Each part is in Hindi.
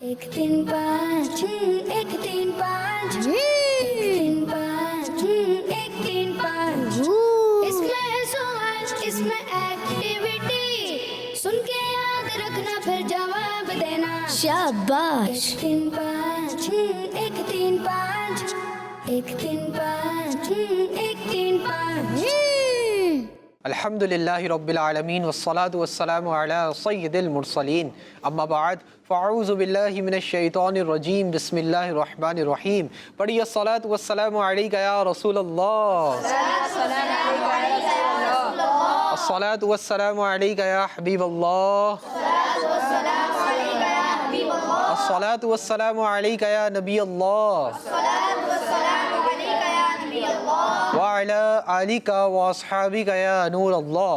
एक तीन पाँच एक तीन पाँच एक तीन पाँच एक तीन पाँच। इसमें है सवाल, इसमें एक्टिविटी, सुन के याद रखना फिर जवाब देना। शाबाश। एक तीन पाँच एक तीन पाँच एक तीन पाँच एक तीन पाँच। अल्हम्दुलिल्लाहि रब्बिल आलमीन वस्सलातु वस्सलामु अला सय्यिदिल मुरसलीन अम्मा बाद फ़अऊज़ु बिल्लाहि मिनश शैतानिर रजीम बिस्मिल्लाहिर रहमानिर रहीम। पढ़िए अस्सलातु वस्सलामु अलैका या रसूलल्लाह, अस्सलातु वस्सलामु अलैका या हबीबल्लाह, अस्सलातु वस्सलामु अलैका या नबीअल्लाह व अला आलिका व अस्हाबिका या नूर अल्लाह।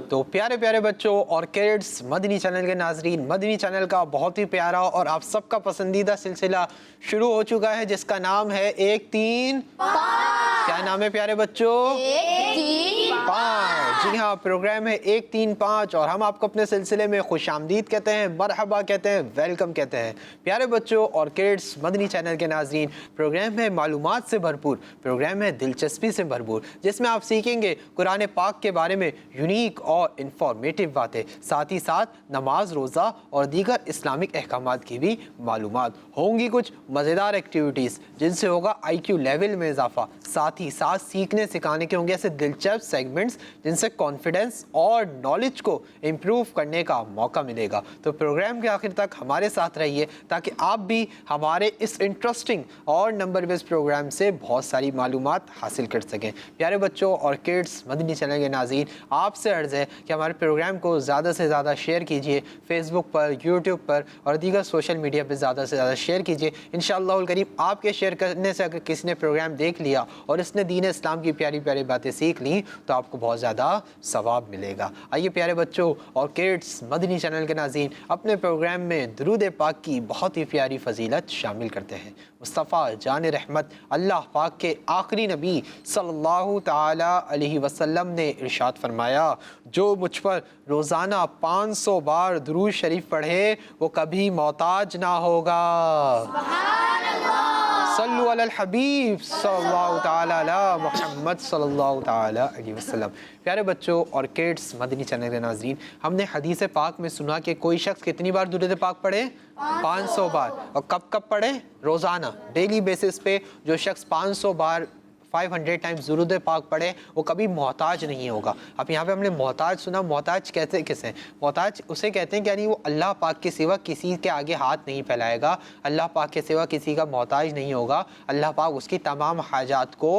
तो प्यारे प्यारे बच्चों और किड्स, मदनी चैनल के नाजरीन, मदनी चैनल का बहुत ही प्यारा और आप सबका पसंदीदा सिलसिला शुरू हो चुका है जिसका नाम है एक तीन पाँच। क्या नाम है प्यारे बच्चों? एक तीन पाँच। जी हाँ, प्रोग्राम है एक तीन पाँच और हम आपको अपने सिलसिले में खुशामदीद कहते हैं, मरहबा कहते हैं, वेलकम कहते हैं। प्यारे बच्चों और किड्स, मदनी चैनल के नाजरीन, प्रोग्राम है मालूमात से भरपूर, प्रोग्राम है दिलचस्पी से भरपूर, जिसमें आप सीखेंगे कुरान पाक के बारे में यूनिक और इंफॉर्मेटिव बातें, साथ ही साथ नमाज, रोज़ा और दीगर इस्लामिक अहकामात की भी मालूमात होंगी। कुछ मज़ेदार एक्टिविटीज़ जिनसे होगा IQ लेवल में इजाफा, साथ ही साथ सीखने सिखाने के होंगे ऐसे दिलचस्प सेगमेंट्स जिनसे कॉन्फिडेंस और नॉलेज को इम्प्रूव करने का मौका मिलेगा। तो प्रोग्राम के आखिर तक हमारे साथ रहिए ताकि आप भी हमारे इस इंटरेस्टिंग और नंबर बेस्ड प्रोग्राम से बहुत सारी मालूमात हासिल कर सकें। प्यारे बच्चों और किड्स, मदनी चैनल के नाज़रीन, आपसे अर्ज़ है कि हमारे प्रोग्राम को ज़्यादा से ज़्यादा शेयर कीजिए, फेसबुक पर, यूट्यूब पर और दीगर सोशल मीडिया पर ज़्यादा से ज़्यादा शेयर कीजिए। इंशाअल्लाहुल करीम आपके शेयर करने से अगर किसी ने प्रोग्राम देख लिया और इसने दीन इस्लाम की प्यारी प्यारी बातें सीख ली तो आपको बहुत ज़्यादा सवाब मिलेगा। आइए प्यारे बच्चों और किड्स, मदनी चैनल के नाज़रीन, अपने प्रोग्राम में दुरूद पाक की बहुत ही प्यारी फजीलत शामिल करते हैं। मुस्तफ़ा जान रहमत अल्लाह पाक के आखिरी नबी सल्लल्लाहु ताला अलैहि वसल्लम ने इरशाद फरमाया, जो मुझ पर रोज़ाना 500 बार दुरूद शरीफ पढ़े वो कभी मोहताज ना होगा। सल्लु अलल हबीब सल्लल्लाहु ताला अला मुहम्मद सल्लल्लाहु ताला अलैहि वसल्लम। प्यारे बच्चों और किड्स, मदनी चैनल के नाज़रीन, हमने हदीस पाक में सुना कि कोई शख्स कितनी बार दुरूद पाक पढ़े? 500 बार। और कब कब पढ़े? रोज़ाना, डेली बेसिस पे जो शख्स 500 बार 500 टाइम्स दुरूद पाक पढ़े वो कभी मोहताज नहीं होगा। अब यहाँ पे हमने मोहताज सुना, मोहताज कहते किसे हैं? मोहताज उसे कहते हैं कि यानी वो अल्लाह पाक के सिवा किसी के आगे हाथ नहीं फैलाएगा, अल्लाह पाक के सिवा किसी का मोहताज नहीं होगा, अल्लाह पाक उसकी तमाम हाजात को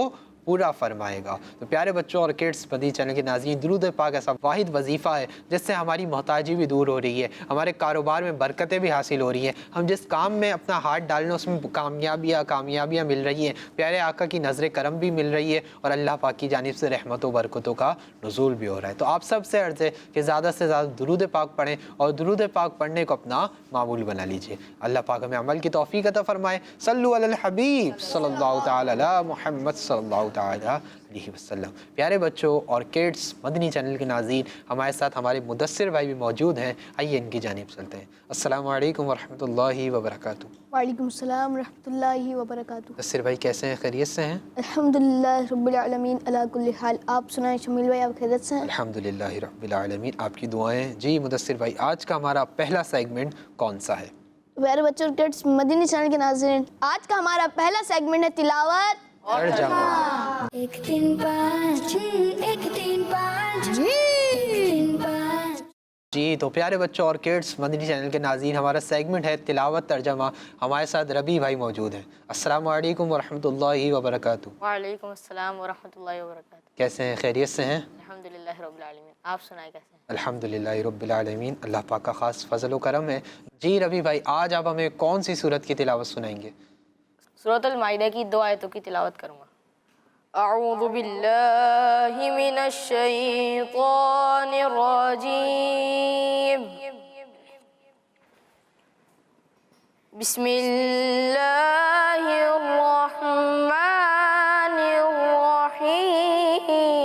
पूरा फरमाएगा। तो प्यारे बच्चों और किड्स, मदनी चैनल के नाज़रीन, दुरूद पाक ऐसा वाहिद वजीफ़ा है जिससे हमारी मोहताजी भी दूर हो रही है, हमारे कारोबार में बरकतें भी हासिल हो रही हैं, हम जिस काम में अपना हाथ डालना उसमें कामयाबियाँ मिल रही हैं, प्यारे आका की नज़र करम भी मिल रही है और अल्लाह पाक की जानिब से रहमतों बरकतों का नुज़ूल भी हो रहा है। तो आप सब से अर्ज़ है कि ज़्यादा से ज़्यादा दुरूद पाक पढ़ें और दुरूद पाक पढ़ने को अपना मामूल बना लीजिए। अल्लाह पाक हमें अमल की तौफ़ीक़ अता फ़रमाए। सल्लु अलल हबीब सल्लल्लाहु ताला अला मुहम्मद सल्लल्लाहु ताला अलैहि वसल्लम। प्यारे बच्चों और किड्स, मदनी चैनल के नाज़रीन, हमारे साथ हमारे मुदस्सिर भाई भी मौजूद हैं। आइए इनकी जानिब चलते हैं। अस्सलामु अलैकुम वरहमतुल्लाहि वबरकातुहू। वालेकुम सलाम रहमतुल्लाहि व बरकातुहू। मुदस्सिर भाई कैसे हैं? खैरियत से हैं? अल्हम्दुलिल्लाह रब्बिल आलमीन अला कुल्ली हाल। आप सुनाएं शमील भाई, आप खैरियत से हैं? अल्हम्दुलिल्लाह रब्बिल आलमीन, आपकी दुआएं। जी मुदस्सिर भाई, आज का हमारा पहला सेगमेंट कौन सा है? प्यारे बच्चों और किड्स, मदनी चैनल के नाज़रीन, आज का हमारा पहला सेगमेंट है तिलावत और जमा। एक तीन पाँच एक तीन पाँच एक तीन पाँच। जी तो प्यारे बच्चों और किड्स, मदनी चैनल के नाज़रीन, हमारा सेगमेंट है तिलावत तर्जमा। हमारे साथ रबी भाई मौजूद हैं। अस्सलामु अलैकुम वरहमतुल्लाहि वबरकातुहू। वालेकुम अस्सलाम वरहमतुल्लाहि वबरकातुहू। कैसे हैं? खैरियत से हैं? अल्हम्दुलिल्लाह रब्बिल आलमीन। आप सुनाए कैसे हैं? अल्हम्दुलिल्लाह रब्बिल आलमीन, अल्लाह पाक का ख़ास फजल व करम है। जी रबी भाई, आज आप हमें कौन सी सूरत की तिलावत सुनाएंगे? सूरतुल माइदा की 2 आयतों की तिलावत करूँगा। अऊज़ु बिल्लाहि मिनश शैतानिर रजीम। बिस्मिल्लाहिर रहमानिर रहीम।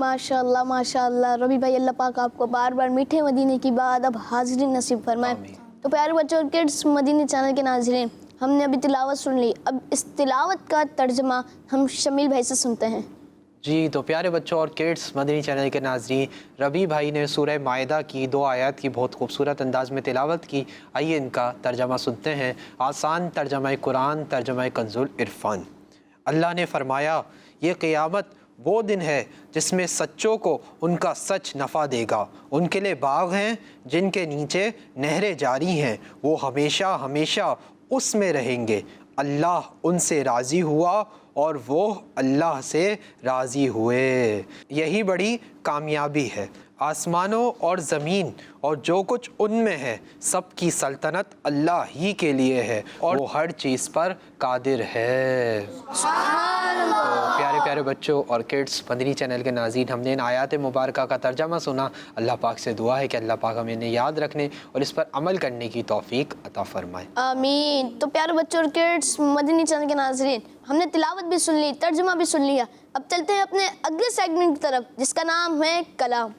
माशाल्लाह माशाल्लाह। रवि भाई, अल्लाह पाक आपको बार बार मीठे मदीने की बात अब हाजिरी नसीब फरमाए। तो प्यारे बच्चों और किड्स मदीने चैनल के नाज़रीन, हमने अभी तिलावत सुन ली। अब इस तिलावत का तर्जमा हम शमील भाई से सुनते हैं। जी, तो प्यारे बच्चों और किड्स मदनी चैनल के नाज़रीन, रबी भाई ने सूरह मायदा की 2 आयत की बहुत खूबसूरत अंदाज में तिलावत की। आइए इनका तर्जमा सुनते हैं। आसान तर्जमा कुरान, तर्जमा कंजुल इरफान। अल्लाह ने फरमाया, ये क़यामत वो दिन है जिसमें सच्चों को उनका सच नफ़ा देगा। उनके लिए बाग हैं जिनके नीचे नहरें जारी हैं, वो हमेशा हमेशा उसमें रहेंगे। अल्लाह उनसे राज़ी हुआ और वो अल्लाह से राज़ी हुए। यही बड़ी कामयाबी है। आसमानों और ज़मीन और जो कुछ उनमें है, सब की सल्तनत अल्लाह ही के लिए है और वो हर चीज़ पर कादिर है। तो प्यारे प्यारे बच्चों और किड्स मदनी चैनल के नाज़रीन, हमने इन आयात मुबारका का तर्जमा सुना। अल्लाह पाक से दुआ है कि अल्लाह पाक हमें इन्हें याद रखने और इस पर अमल करने की तौफीक अता फरमाए। आमीन। तो प्यारे बच्चों और किड्स मदनी चैनल के नाज़रीन, हमने तिलावत भी सुन ली, तर्जमा भी सुन लिया। अब चलते हैं अपने अगले सेगमेंट की तरफ, जिसका नाम है कलाम।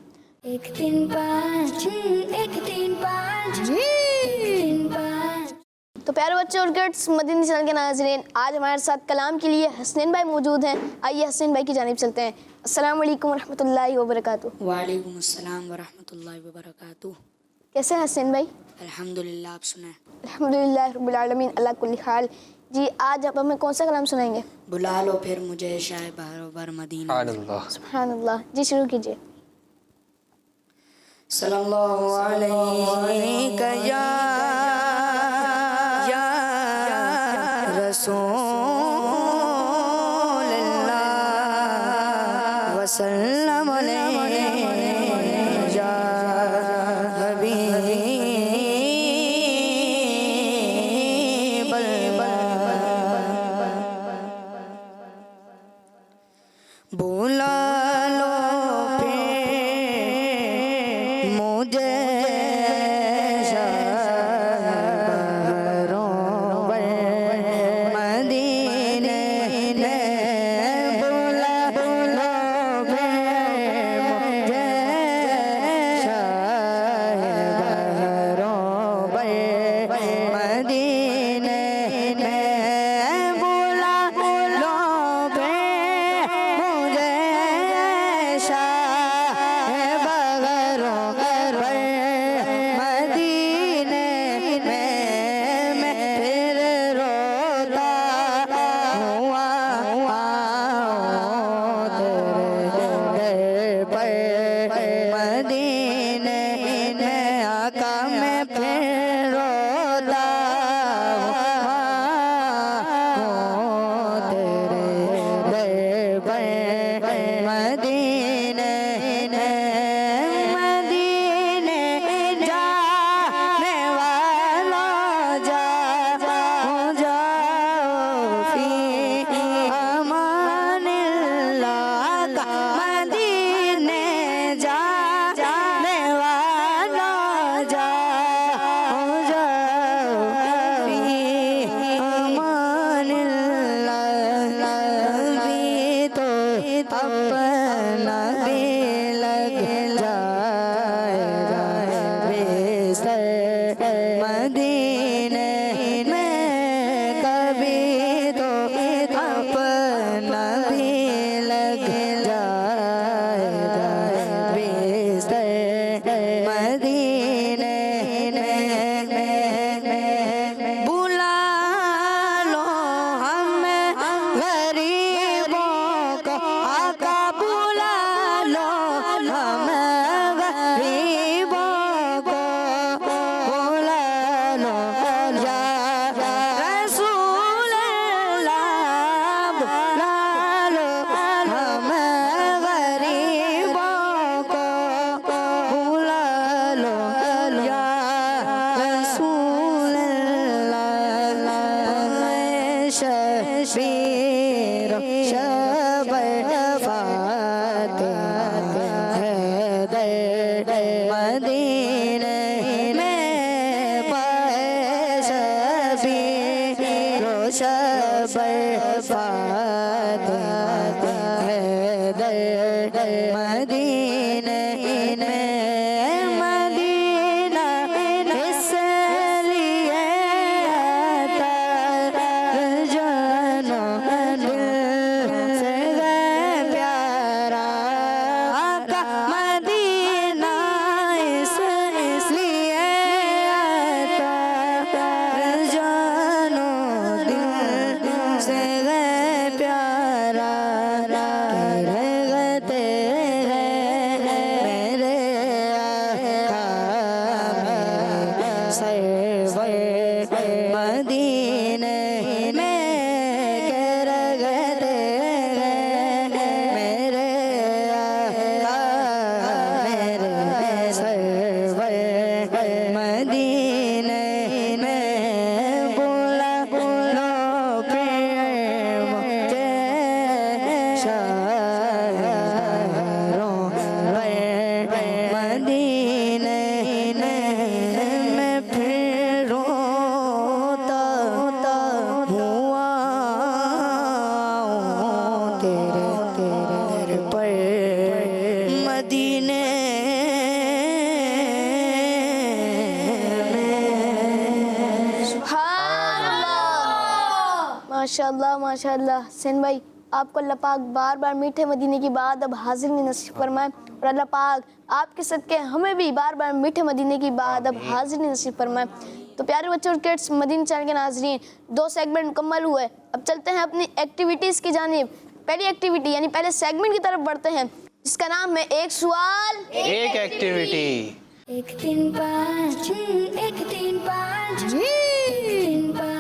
1 3 5 1 3 5 1 3 5। तो प्यारे बच्चों और किड्स मदनी चैनल के नाज़रीन, आज हमारे साथ कलाम के लिए हसनैन भाई मौजूद हैं। आइए हसनैन भाई की जानिब चलते हैं। अस्सलाम वालेकुम रहमतुल्लाहि व बरकातुहू। वालेकुम अस्सलाम व रहमतुल्लाहि व बरकातुहू। कैसे हैं हसनैन भाई? अल्हम्दुलिल्लाह, आप सुनाएं। अल्हम्दुलिल्लाह रब्बिल आलमीन अला कुल्ली हाल। जी, आज आप हमें कौन सा कलाम सुनाएंगे? बुला लो फिर मुझे शाह बहरोबर मदीना। सुभानअल्लाह। जी, शुरू कीजिए। सल्लल्लाहु अलैहि या रसूलल्लाह वसल्लम अलैहि या हबीबल बुला लो फिर मुझे शहरों मदीने ने बुला लो फिर मुझे शहरों मदीने ने बुला लो फिर मुझे शाहबगरों मदीने में मैं फिर रोता हुआ तेरे दर पर मदीने में आका मैं फिर रोता हुआ तेरे दर पर मदीने मदीने जाने वाला जाओ फी अमानिल्लाह का मदीने जाने वाला जाओ फी अमानिल्लाह भी तो अपना भी लग जाएगा बिस्तर मदीने में कभी तो अपना भी लग जाएगा बिस्तर मदीने में बुला लो हमें गरीबों को आका बुला लो हमें गरीबों को माशाल्लाह माशाल्लाह। सेन भाई, आपको अल्लाह पाक बार बार मीठे मदीने की बात अब हाजिरी नसीब फरमाए और अल्लाह पाक आपके सदके हमें भी बार बार मीठे मदीने की बात अब हाजिरी नसीब फरमाए। तो प्यारे बच्चों और किड्स, मदीना चैनल के नाजरीन, 2 सेगमेंट मुकम्मल हुए। अब चलते हैं अपनी एक्टिविटीज़ की जानिब। पहली एक्टिविटी यानी पहले सेगमेंट की तरफ बढ़ते हैं, जिसका नाम है एक सवाल एक एक्टिविटी। 1 3 5 1 3 5 3 5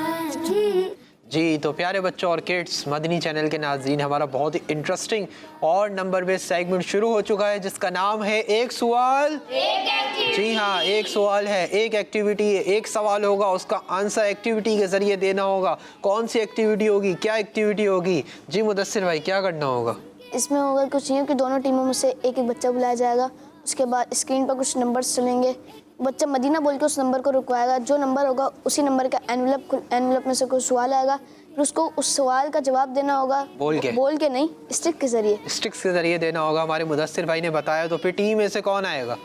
जी तो प्यारे बच्चों और किड्स, मदनी चैनल के नाज़रीन, हमारा बहुत ही इंटरेस्टिंग और नंबर बेस्ड सेगमेंट शुरू हो चुका है, जिसका नाम है एक सवाल एक एक्टिविटी। जी हाँ, एक सवाल है, एक एक्टिविटी है, एक सवाल होगा, उसका आंसर एक्टिविटी के ज़रिए देना होगा। कौन सी एक्टिविटी होगी, क्या एक्टिविटी होगी? जी मुदस्सिर भाई, क्या करना होगा? इसमें होगा कुछ यूँ कि दोनों टीमों में से एक एक बच्चा बुलाया जाएगा। उसके बाद स्क्रीन पर कुछ नंबर्स चलेंगे, बच्चा मदीना बोल के उस नंबर को रुकवाएगा। जो नंबर होगा उसी नंबर का एनवलप में से कोई सवाल आएगा, फिर उसको उस सवाल का जवाब देना होगा। बोल के नहीं, स्टिक के जरिए। स्टिक्स के जरिए देना होगा। हमारे मुदस्सिर भाई ने बताया। तो फिर टीम में से कौन आएगा?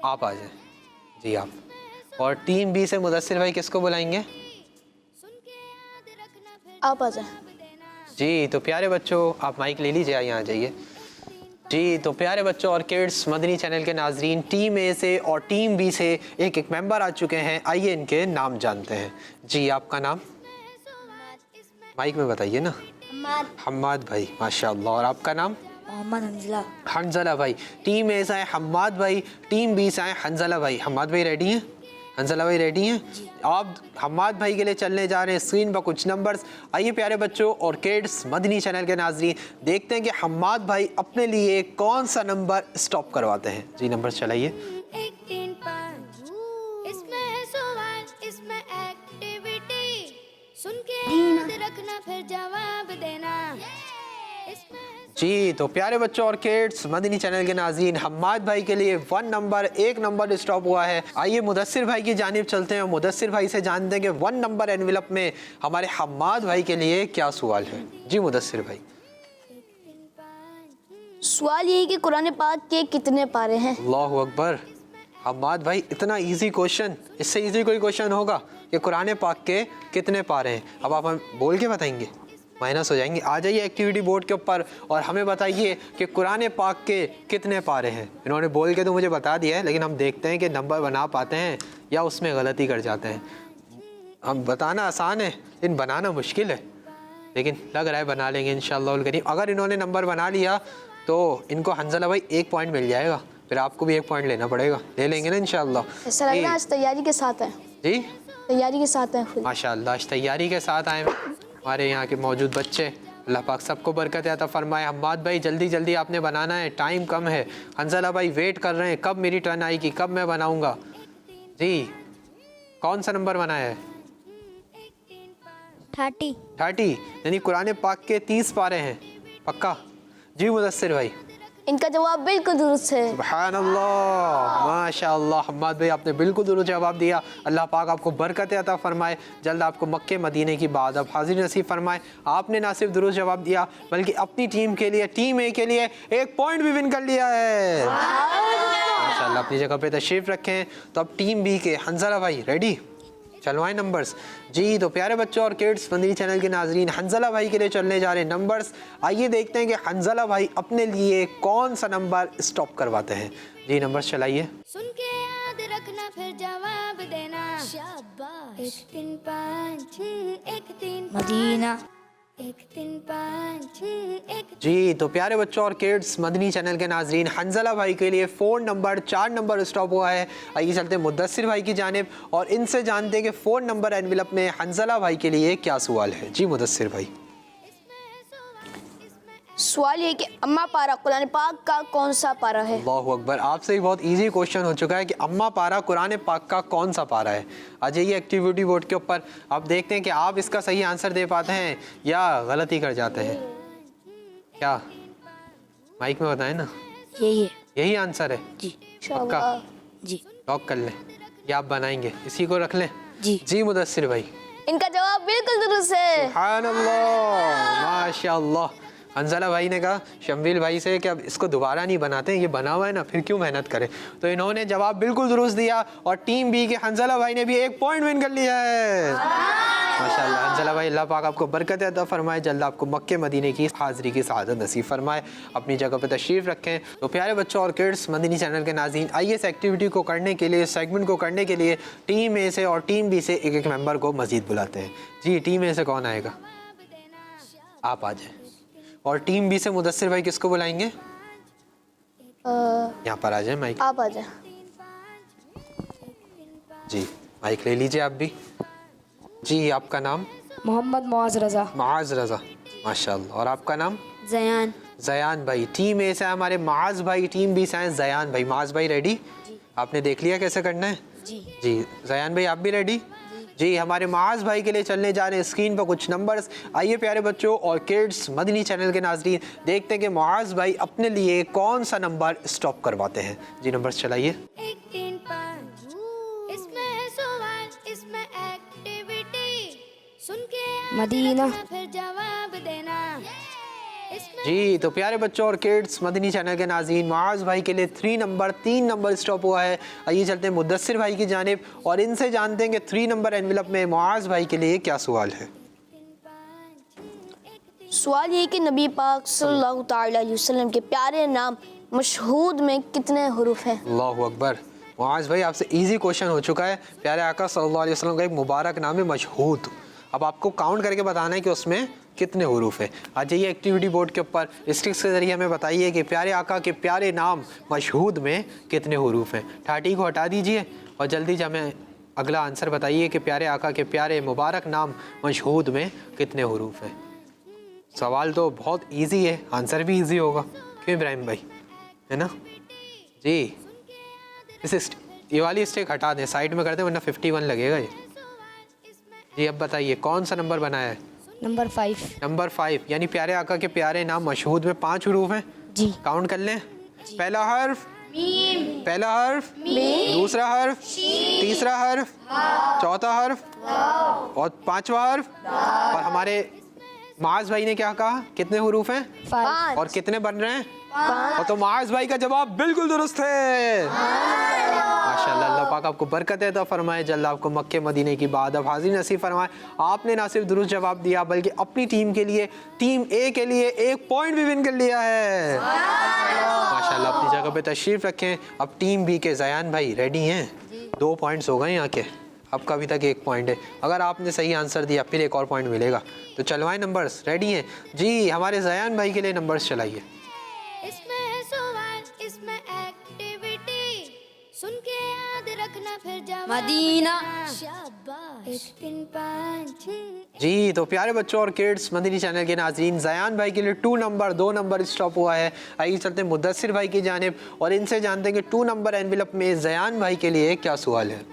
आप आ जाए। जी आप। और टीम बी से मुदस्सिर भाई किसको बुलाएंगे? आप आ जाए। जी तो प्यारे बच्चों, आप माइक ले लीजिए, यहाँ आ जाइए। जी तो प्यारे बच्चों और किड्स, मदनी चैनल के नाजरीन, टीम ए से और टीम बी से एक एक मेंबर आ चुके हैं। आइए इनके नाम जानते हैं। जी आपका नाम माइक में बताइए ना। हम्माद भाई, माशाअल्लाह। और आपका नाम? मोहम्मद हंजला। हंजला भाई। टीम ए से आए हम्माद भाई, टीम बी से आए हंजला भाई। हम्माद भाई रेडी हैं? हंजला भाई रेडी हैं? आप हम्माद भाई के लिए चलने जा रहे हैं स्क्रीन पर कुछ नंबर्स। आइए प्यारे बच्चों और किड्स, मदनी चैनल के नाजरीन, देखते हैं कि हम्माद भाई अपने लिए कौन सा नंबर स्टॉप करवाते हैं। जी नंबर चलाइए। 1 3 5 इसमें है सवाल, इसमें एक्टिविटी, सुन के याद रखना फिर जवाब देना। इसमें जी तो प्यारे बच्चों और किड्स, मदनी चैनल के नाज़रीन, हम्माद भाई के लिए 1 नंबर, 1 नंबर स्टॉप हुआ है। आइए मुदस्सिर भाई की जानिब चलते हैं। मुदस्सिर भाई से जानते हैं कि 1 नंबर एनवेलप में हमारे हम्माद भाई के लिए क्या सवाल है। जी मुदस्सिर भाई। सवाल यही कि कुरान पाक के कितने पारे हैं? अल्लाहु अकबर। हम्माद भाई, इतना इजी क्वेश्चन, इससे इजी कोई क्वेश्चन होगा कि कुरान पाक के कितने पारे हैं? अब आप हम बोल के बताएंगे, माइनस हो जाएंगे। आ जाइए एक्टिविटी बोर्ड के ऊपर और हमें बताइए कि कुरान पाक के कितने पारे हैं। इन्होंने बोल के तो मुझे बता दिया है, लेकिन हम देखते हैं कि नंबर बना पाते हैं या उसमें गलती कर जाते हैं। हम बताना आसान है लेकिन बनाना मुश्किल है, लेकिन लग रहा है बना लेंगे इंशाअल्लाह करीम। अगर इन्होंने नंबर बना लिया तो इनको हंजला भाई 1 पॉइंट मिल जाएगा, फिर आपको भी 1 पॉइंट लेना पड़ेगा। ले लेंगे ना इंशाअल्लाह? ऐसा लग रहा है आज तैयारी के साथ है। जी तैयारी के साथ है खुद। माशाअल्लाह, आज तैयारी के साथ आए हमारे यहाँ के मौजूद बच्चे। अल्लाह पाक सबको बरकत अता फरमाए। हम्माद भाई जल्दी जल्दी आपने बनाना है, टाइम कम है। हंजला भाई वेट कर रहे हैं, कब मेरी टर्न आएगी, कब मैं बनाऊँगा। जी कौन सा नंबर बनाया है? 30 यानी कुरान पाक के 30 पारे हैं, पक्का? जी मुदस्सिर भाई। इनका जवाब बिल्कुल दुरुस्त है। सुभान अल्लाह, माशाअल्लाह। हम्माद भाई आपने बिल्कुल दुरुस्त जवाब दिया। अल्लाह पाक आपको बरकत अता फरमाए, जल्द आपको मक्के मदीने की बात अब हाजिर नसीब फरमाए। आपने ना सिर्फ दुरुस्त जवाब दिया बल्कि अपनी टीम के लिए, टीम ए के लिए 1 पॉइंट भी विन कर लिया है। माशाअल्लाह, अपनी जगह पे तशरीफ रखें। तो अब टीम बी के हंजला भाई रेडी, चलवाएं नंबर्स। जी तो प्यारे बच्चों और किड्स, मदनी चैनल के नाजरीन, हंजला भाई के लिए चलने जा रहे हैं नंबर्स। आइए देखते हैं कि हंजला भाई अपने लिए कौन सा नंबर स्टॉप करवाते हैं। जी नंबर्स चलाइए। सुन के याद रखना फिर जवाब देना। शाबाश। 1 3 5 1 3 मदीना। 1 3 5 1। जी तो प्यारे बच्चों और किड्स, मदनी चैनल के नाजरीन, हंजला भाई के लिए 4 नंबर, 4 नंबर स्टॉप हुआ है। आइए चलते हैं मुदस्सिर भाई की जानिब और इनसे जानते हैं कि 4 नंबर एनवेलप में हंजला भाई के लिए क्या सवाल है। जी मुदस्सिर भाई। सवाल ये कि अम्मा पारा कुरान पाक का कौन सा पारा है? अल्लाहु अकबर। आपसे ही बहुत इजी क्वेश्चन हो चुका है कि अम्मा पारा कुरान पाक का कौन सा पारा है। आ जाइए एक्टिविटी बोर्ड के ऊपर, आप देखते हैं कि आप इसका सही आंसर दे पाते हैं या गलती कर जाते हैं। क्या माइक में बताएं ना? यही आंसर है जी पक्का? जी लॉक कर लें या आप बनाएंगे, इसी को रख लें? जी। जी मुदस्सिर भाई। इनका जवाब बिल्कुल दुरुस्त है। सुभान अल्लाह, माशाअल्लाह। हंजला भाई ने कहा शम्बिल भाई से कि अब इसको दोबारा नहीं बनाते, ये बना हुआ है ना, फिर क्यों मेहनत करें। तो इन्होंने जवाब बिल्कुल दुरुस्त दिया और टीम बी के हंजला भाई ने भी 1 पॉइंट विन कर लिया है। माशाल्लाह। हंसला भाई, अल्लाह पाक आपको बरकत अता फरमाए, जल्द आपको मक्के मदीने की हाज़िरी की सआदत नसीब फरमाए। अपनी जगह पर तशरीफ़ रखें। तो प्यारे बच्चों और किड्स मदनी चैनल के नाज़रीन, आइए इस एक्टिविटी को करने के लिए, सेगमेंट को करने के लिए टीम ए से और टीम बी से एक एक मेंबर को मज़ीद बुलाते हैं। जी, टीम ए से कौन आएगा? आप आ जाएं। और टीम बी से मुदस्सिर भाई किसको बुलाएंगे? यहाँ पर आ जाए माइक। आप आ जाए। जी, माइक ले लीजिए आप भी। जी, आपका नाम? मोहम्मद मुआज रज़ा। माज रज़ा, माशाल्लाह। और आपका नाम? जयान। जयान भाई। टीम ए से हमारे माज भाई, टीम बी से हैं जयान भाई। माज भाई रेडी? आपने देख लिया कैसे करना है? जी। जयान भाई आप भी रेडी? जी, हमारे माज भाई के लिए चलने जा रहे हैं स्क्रीन पर कुछ नंबर्स। आइए प्यारे बच्चों और किड्स मदनी चैनल के नाज़रीन, देखते हैं कि माज भाई अपने लिए कौन सा नंबर स्टॉप करवाते हैं। जी, नंबर्स चलाइए। 1 3 5 इसमें है सवाल, इसमें एक्टिविटी, सुन के याद मदीना। रखना, फिर जवाब देना। इसमें जी, तो प्यारे बच्चों और किड्स मदनी चैनल के नाज़रीन, मुआज़ भाई के लिए 3 नंबर स्टॉप हुआ है। आइए चलते हैं मुद्दस्सिर भाई की जानिब और इनसे जानते हैं कि 3 नंबर एनवेलप में मुआज़ भाई के लिए क्या सवाल है। सवाल ये कि नबी पाक सल्लल्लाहु ताला अलैहि वसल्लम के प्यारे नाम मशहूद में कितने हुरूफ हैं? अल्लाहु अकबर। मुआज़ भाई आपसे इजी क्वेश्चन हो चुका है। प्यारे आका सल्लल्लाहु अलैहि वसल्लम का एक मुबारक नाम है मशहूद। अब आपको काउंट करके बताना है कि उसमें कितने हुरूफ है। आ जाइए एक्टिविटी बोर्ड के ऊपर, स्टिक्स के ज़रिए हमें बताइए कि प्यारे आका के प्यारे नाम मशहूद में कितने हुरूफ हैं। ठाठी को हटा दीजिए और जल्दी से हमें अगला आंसर बताइए कि प्यारे आका के प्यारे मुबारक नाम मशहूद में कितने हुरूफ हैं। सवाल तो बहुत इजी है, आंसर भी इजी होगा। क्यों इब्राहिम भाई, है ना? जी, ये वाली स्टिक हटा दें, साइड में कर दें वरना 51 लगेगा ये। जी, अब बताइए कौन सा नंबर बनाया है? नंबर 5। नंबर 5, यानी प्यारे आका के प्यारे नाम मशहूद में 5 हुरूफ हैं। जी। काउंट कर लें। पहला हर्फ मीम, पहला हर्फ मीम, दूसरा हर्फ तीसरा हर्फ चौथा हर्फ और 5वां हर्फ। और हमारे माज भाई ने क्या कहा, कितने हुरूफ हैं? 5। और कितने बन रहे हैं? 5। और तो माज भाई का जवाब बिल्कुल दुरुस्त है। माशाल्लाह, अल्लाह पाक आपको बरकत अता फरमाए, जल्द आपको मक्के मदीने की बाद अब हाजिर नसीब फरमाए। आपने ना सिर्फ दुरुस्त जवाब दिया बल्कि अपनी टीम के लिए, टीम ए के लिए 1 पॉइंट भी विन कर लिया है। माशाल्लाह, अपनी जगह पे तशरीफ रखें। अब टीम बी के जयान भाई रेडी हैं? 2 पॉइंट्स हो गए यहाँ के, आपका अभी तक 1 पॉइंट है। अगर आपने सही आंसर दिया फिर 1 और पॉइंट मिलेगा। तो चलवाएं नंबर्स, रेडी हैं? जी, हमारे जयान भाई के लिए नंबर्स चलाइए। इसमें है सवाल, इसमें एक्टिविटी, सुन के याद रखना, फिर जवाब मदीना। शाबाश। 1 3 5 जी, तो प्यारे बच्चों और किड्स मदनी चैनल के नाज़रीन, जयान भाई के लिए 2 नंबर स्टॉप हुआ है। आइए चलते हैं मुद्दस्सिर भाई की जानिब और इनसे जानते हैं कि 2 नंबर एनवेलप में जयान भाई के लिए क्या सवाल है।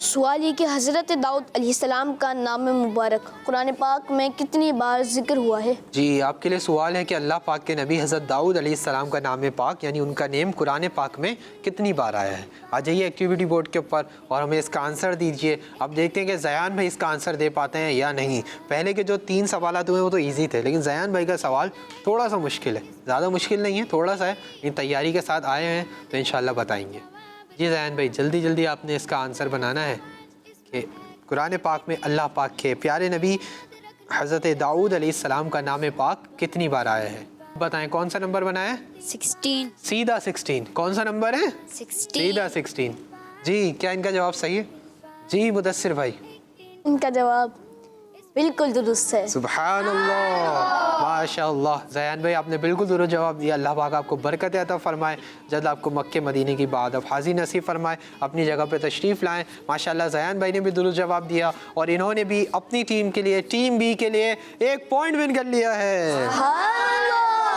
सवाल ये कि हज़रत दाऊद अलैहिस्सलाम का नाम मुबारक कुरान पाक में कितनी बार जिक्र हुआ है? जी, आपके लिए सवाल है कि अल्लाह पाक के नबी हज़रत दाऊद अलैहिस्सलाम का नाम पाक यानी उनका नेम कुरान पाक में कितनी बार आया है। आ जाइए एक्टिविटी बोर्ड के ऊपर और हमें इसका आंसर दीजिए। अब देखते हैं कि जयान भाई इसका आंसर दे पाते हैं या नहीं। पहले के जो 3 सवाल हुए वो तो ईजी थे, लेकिन जयान भाई का सवाल थोड़ा सा मुश्किल है। ज़्यादा मुश्किल नहीं है, थोड़ा सा है। इन तैयारी के साथ आए हैं तो इंशाल्लाह बताएंगे। जी जयान भाई, जल्दी जल्दी आपने इसका आंसर बनाना है कि कुरान पाक में अल्लाह पाक के प्यारे नबी हज़रत दाऊद अलैहिस्सलाम का नाम पाक कितनी बार आया है। बताएं कौन सा नंबर बनाया है? 16। सीधा 16। कौन सा नंबर है? 16। सीधा 16। जी, क्या इनका जवाब सही है? जी मुदस्सिर भाई, इनका जवाब बिल्कुल दुरुस्त है। सुभान अल्लाह, माशाअल्लाह। जयान भाई आपने बिल्कुल दुरुस्त जवाब दिया। अल्लाह पाक आपको बरकत अता फरमाए, जल्द आपको मक्के मदीने की बाद अब हाज़िर नसीब फरमाए। अपनी जगह पे तशरीफ़ लाएं। माशाअल्लाह जयान भाई ने भी दुरुस्त जवाब दिया और इन्होंने भी अपनी टीम के लिए, टीम बी के लिए 1 पॉइंट विन कर लिया है।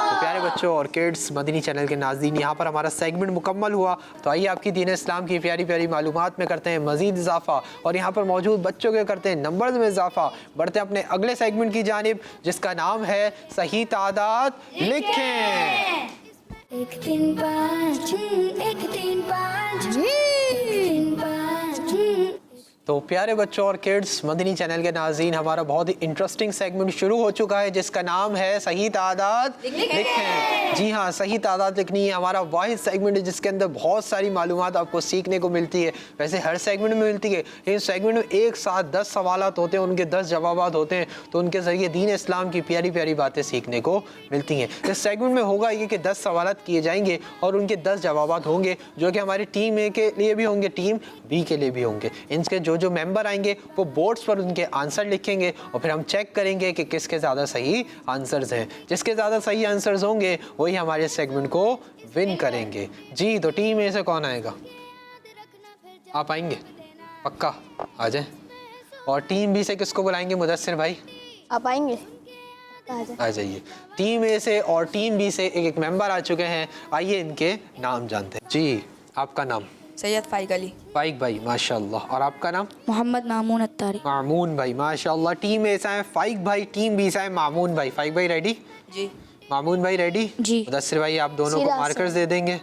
तो प्यारे बच्चों और किड्स मदनी चैनल के नाज़रीन, यहाँ पर हमारा सेगमेंट मुकम्मल हुआ। तो आइए आपकी दीन इस्लाम की प्यारी प्यारी मालूमात में करते हैं मज़ीद इजाफा और यहाँ पर मौजूद बच्चों के करते हैं नंबर्स में इजाफा। बढ़ते हैं अपने अगले सेगमेंट की जानिब जिसका नाम है सही तादाद लिखें। 1 3 5 1 3 5 1 3 5 तो प्यारे बच्चों और किड्स, मदनी चैनल के नाज़रीन, हमारा बहुत ही इंटरेस्टिंग सेगमेंट शुरू हो चुका है जिसका नाम है सही तादाद लिखें। जी हाँ, सही तादाद लिखनी है हमारा वाहिद सेगमेंट है जिसके अंदर बहुत सारी मालूमात आपको सीखने को मिलती है। वैसे हर सेगमेंट में मिलती है, लेकिन सेगमेंट में एक साथ 10 सवालात होते हैं, उनके 10 जवाबात होते हैं, तो उनके ज़रिए दीन इस्लाम की प्यारी प्यारी बातें सीखने को मिलती हैं। इस सेगमेंट में होगा ये कि 10 सवालात किए जाएंगे और उनके 10 जवाबात होंगे जो कि हमारी टीम ए के लिए भी होंगे, टीम बी के लिए भी होंगे। इनके जो मेंबर आएंगे वो बोर्ड्स पर उनके आंसर लिखेंगे और फिर हम चेक करेंगे कि किसके ज़्यादा सही आंसर्स हैं। जिसके ज़्यादा सही आंसर्स होंगे वही हमारे सेगमेंट को विन करेंगे। जी, तो टीम ए से कौन आएगा? आप आएंगे? पक्का आ जाए। और टीम बी से किसको बुलाएंगे? मुदस्सिर भाई आप आएंगे? आ जाइए। टीम ए से और टीम बी से एक मेंबर आ चुके हैं, आइए इनके नाम जानते हैं। जी, आपका नाम? सैयद फाइक अली। फाइक भाई, माशाल्लाह। और आपका नाम? मोहम्मद मामून अत्तारी। मामून भाई, माशाल्लाह। टीम ए से है फाइक भाई, टीम बी से है मामून भाई। फाइक भाई रेडी? जी। मामून भाई रेडी? जी। मुदस्सिर भाई आप दोनों को सीधा मार्कर्स दे देंगे।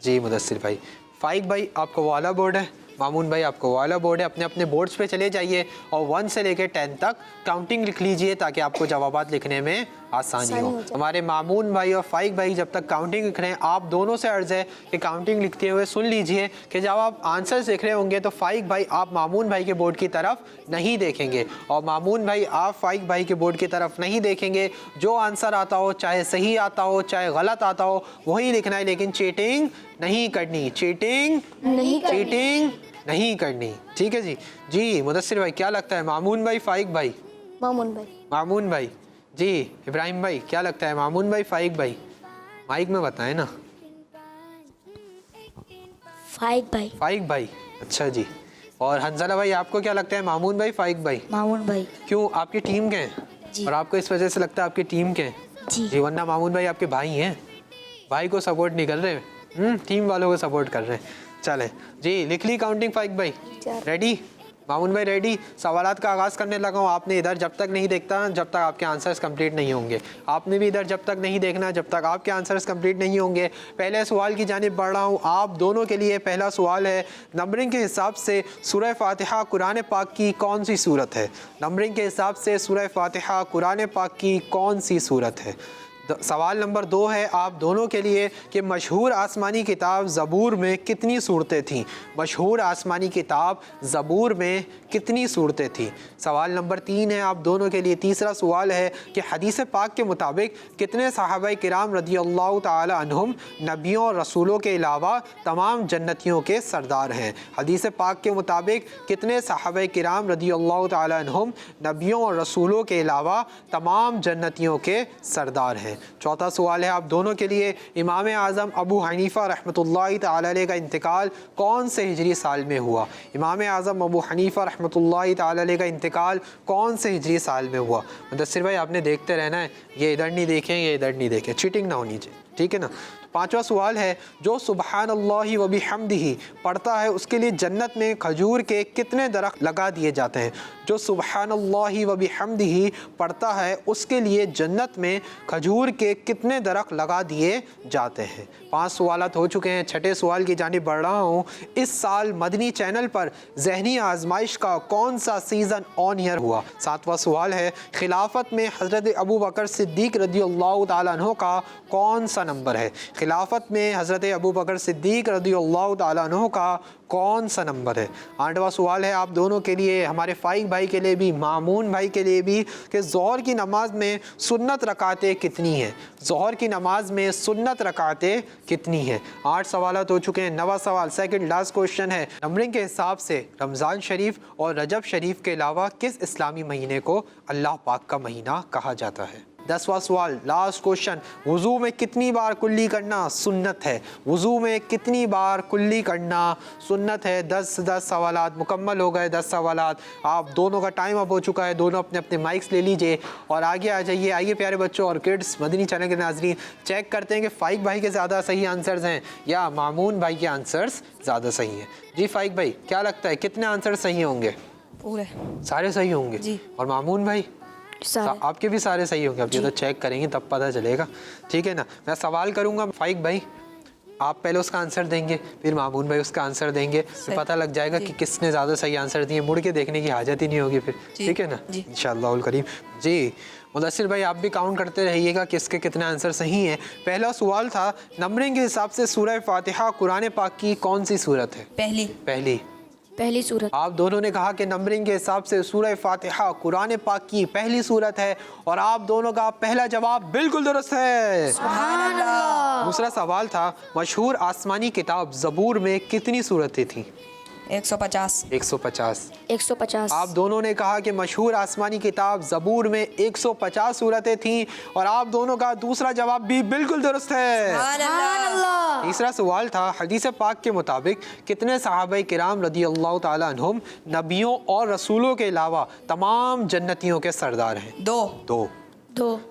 जी मुदस्सिर भाई। फाइक भाई आपको वाला बोर्ड है, मामून भाई आपको वाला बोर्ड है। अपने अपने बोर्ड्स पे चले जाइए और 1 से लेकर 10 तक काउंटिंग लिख लीजिए ताकि आपको जवाबात लिखने में आसानी हो। हमारे मामून भाई और फाइक भाई जब तक काउंटिंग लिख रहे हैं, आप दोनों से अर्ज़ है कि काउंटिंग लिखते हुए सुन लीजिए कि जब आप आंसर्स लिख रहे होंगे तो फाइक भाई आप मामून भाई के बोर्ड की तरफ नहीं देखेंगे और मामून भाई आप फाइक भाई के बोर्ड की तरफ नहीं देखेंगे। जो आंसर आता हो, चाहे सही आता हो चाहे गलत आता हो, वही लिखना है, लेकिन चीटिंग नहीं करनी। चीटिंग नहीं करनी, ठीक है जी। जी मुदस्सिर भाई क्या लगता है, मामून भाई फाइक भाई? मामून भाई। मामून भाई। जी इब्राहिम भाई क्या लगता है, मामून भाई फाइक भाई? माइक में बताएं ना। फाइक भाई। फाइक भाई, अच्छा जी। और हंजला भाई आपको क्या लगता है, मामून भाई फाइक भाई? मामून भाई। क्यों, आपकी टीम के हैं? जी। और आपको इस वजह से लगता है आपकी टीम के हैं? जी। वरना मामून भाई आपके भाई हैं, भाई को सपोर्ट नहीं कर रहे, टीम वालों को सपोर्ट कर रहे हैं। चले जी, लिख ली काउंटिंग फाइक भाई? रेडी? मामून भाई रेडी? सवालात का आगाज़ करने लगा हूँ। आपने इधर जब तक नहीं देखता जब तक आपके आंसर्स कंप्लीट नहीं होंगे, आपने भी इधर जब तक नहीं देखना जब तक आपके आंसर्स कंप्लीट नहीं होंगे। पहले सवाल की जानिब बढ़ रहा हूँ आप दोनों के लिए। पहला सवाल है, नंबरिंग के हिसाब से सूरह फातिहा कुरान पाक की कौन सी सूरत है? नंबरिंग के हिसाब से सूरह फातिहा कुरान पाक की कौन सी सूरत है? सवाल नंबर 2 है आप दोनों के लिए कि मशहूर आसमानी किताब ज़बूर में कितनी सूरतें थीं? मशहूर आसमानी किताब ज़बूर में कितनी सूरतें थीं? सवाल नंबर 3 है आप दोनों के लिए। तीसरा सवाल है कि हदीस पाक के मुताबिक कितने सहाबाए किराम रदियल्लाहु ताला अन्हुम नबियों और रसूलों के अलावा तमाम जन्नतियों के सरदार हैं? हदीस पाक के मुताबिक कितने सहाबाए किराम रदियल्लाहु ताला अन्हुम नबियों और रसूलों के अलावा तमाम जन्नतियों के सरदार हैं? चौथा सवाल है आप दोनों के लिए, इमाम आज़म अबू हनीफ़ा रहमतुल्लाहि तआला अलैह का इंतकाल कौन से हिजरी साल में हुआ? इमाम आज़म अबू हनीफ़ा रहमतुल्लाहि तआला अलैह का इंतकाल कौन से हिजरी साल में हुआ? मुदस्सिर भाई आपने देखते रहना है, ये इधर नहीं देखें ये इधर नहीं देखें, चीटिंग ना होनी चाहिए, ठीक है ना। पांचवा सवाल है, जो सुबहानल्लाहि व बिहम्दिही पढ़ता है उसके लिए जन्नत में खजूर के कितने दरख्त लगा दिए जाते हैं? जो सुबहानल्लाहि व बिहम्दिही पढ़ता है उसके लिए जन्नत में खजूर के कितने दरख्त लगा दिए जाते हैं? 5 सवालात हो चुके हैं, छठे सवाल की जानिब बढ़ रहा हूँ। इस साल मदनी चैनल पर ज़हनी आजमाइश का कौन सा सीज़न ऑन ईयर हुआ? 7वां सवाल है, खिलाफत में हज़रत अबू बकर सिद्दीक़ रदियल्लाहु ताला अन्हु का कौन सा नंबर है? खिलाफत में हज़रत अबू बकर सिद्दीक़ रदियल्लाहु ताला अन्हु का कौन सा नंबर है? 8वां सवाल है आप दोनों के लिए, हमारे फाइक भाई के लिए भी मामून भाई के लिए भी, कि ज़ोहर की नमाज में सुन्नत रकातें कितनी हैं? ज़ोहर की नमाज में सुन्नत रकातें कितनी हैं? 8 सवालात हो चुके हैं। 9वां सवाल सेकंड लास्ट क्वेश्चन है, नंबरिंग के हिसाब से रमज़ान शरीफ और रजब शरीफ के अलावा किस इस्लामी महीने को अल्लाह पाक का महीना कहा जाता है? 10वां सवाल लास्ट क्वेश्चन, वुज़ू में कितनी बार कुल्ली करना सुन्नत है? वुज़ू में कितनी बार कुल्ली करना सुन्नत है? 10 सवालात मुकम्मल हो गए। 10 सवालात आप दोनों का टाइम अप हो चुका है, दोनों अपने अपने माइक्स ले लीजिए और आगे आ जाइए। आइए प्यारे बच्चों और किड्स, मदनी चैनल के नाज़रीन, चेक करते हैं कि फाइक भाई के ज़्यादा सही आंसर्स हैं या मामून भाई के आंसर्स ज़्यादा सही हैं। जी फाइक भाई क्या लगता है कितने आंसर सही होंगे? पूरे सारे सही होंगे जी। और मामून भाई? आपके भी सारे सही होंगे। अब ये तो चेक करेंगे तब पता चलेगा, ठीक है ना। मैं सवाल करूंगा फाइक भाई, आप पहले उसका आंसर देंगे, फिर मामून भाई उसका आंसर देंगे, फिर पता लग जाएगा कि किसने ज़्यादा सही आंसर दिए। मुड़ के देखने की हाजत ही नहीं होगी फिर, ठीक है ना इंशाअल्लाह करीम। जी मुदस्सिर भाई आप भी काउंट करते रहिएगा कि इसके कितने आंसर सही हैं। पहला सवाल था नंबरिंग के हिसाब से सूरह फातिहा कुरान पाक की कौन सी सूरत है? पहली सूरत। आप दोनों ने कहा कि नंबरिंग के हिसाब से सूरह फातिहा कुरान पाक की पहली सूरत है और आप दोनों का पहला जवाब बिल्कुल दुरुस्त है। दूसरा सवाल था मशहूर आसमानी किताब ज़बूर में कितनी सूरतें थीं? 150। 150। आप दोनों ने कहा कि मशहूर आसमानी किताब ज़बूर में 150 सूरतें थीं और आप दोनों का दूसरा जवाब भी बिल्कुल दुरुस्त है। तीसरा सवाल था हदीस पाक के मुताबिक कितने सहाबा किराम रदी अल्लाह ताला अन्हुम नबियों और रसूलों के अलावा तमाम जन्नतियों के सरदार हैं? 2।